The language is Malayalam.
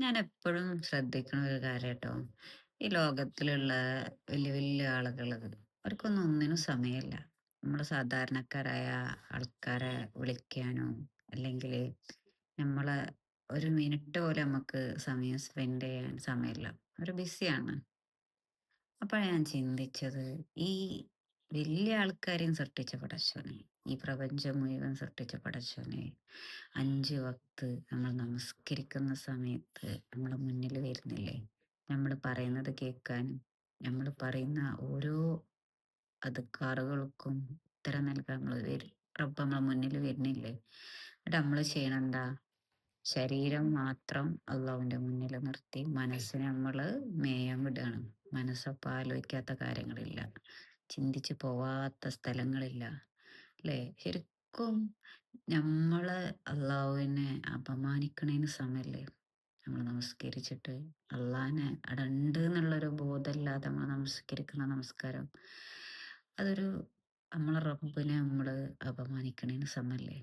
ഞാൻ എപ്പോഴും ശ്രദ്ധിക്കണ ഒരു കാര്യം കേട്ടോ. ഈ ലോകത്തിലുള്ള വലിയ വലിയ ആളുകൾ അവർക്കൊന്നും ഒന്നിനും സമയമില്ല. നമ്മൾ സാധാരണക്കാരായ ആൾക്കാരെ വിളിക്കാനോ അല്ലെങ്കിൽ നമ്മളെ ഒരു മിനിറ്റ് പോലും നമുക്ക് സമയം സ്പെൻഡ് ചെയ്യാൻ സമയമില്ല. അവർ ബിസിയാണ്. അപ്പോൾ ഞാൻ ചിന്തിച്ചത്, ഈ വലിയ ആൾക്കാരെയും സൃഷ്ടിച്ച പടച്ചോനെ, ഈ പ്രപഞ്ചം മുഴുവൻ സൃഷ്ടിച്ച പടച്ചോനെ, 5 വക്ത് നമ്മൾ നമസ്കരിക്കുന്ന സമയത്ത് നമ്മളെ മുന്നിൽ വരുന്നില്ലേ? നമ്മൾ പറയുന്നത് കേൾക്കാനും നമ്മൾ പറയുന്ന ഓരോ അധികാറുകൾക്കും ഉത്തരം നൽകാൻ റബ്ബ് നമ്മളെ മുന്നിൽ വരുന്നില്ലേ? എന്നിട്ട് നമ്മൾ ചെയ്യണെന്താ? ശരീരം മാത്രം അള്ളാഹുവിന്റെ മുന്നിൽ നിർത്തി മനസ്സിനെ നമ്മൾ മേയാൻ വിടുകയാണ്. മനസ്സപ്പം ആലോചിക്കാത്ത കാര്യങ്ങളില്ല, ചിന്തിച്ചു പോവാത്ത സ്ഥലങ്ങളില്ല. അല്ലേ? ശരിക്കും നമ്മള് അള്ളാഹുവിനെ അപമാനിക്കണേന് സമയല്ലേ നമ്മൾ നമസ്കരിച്ചിട്ട്? അള്ളാഹിനെ അവിടെ ഉണ്ട് എന്നുള്ളൊരു ബോധമില്ലാതെ നമ്മൾ നമസ്കരിക്കുന്ന നമസ്കാരം, അതൊരു നമ്മളെ റബ്ബിനെ നമ്മൾ അപമാനിക്കണേന് സമയല്ലേ?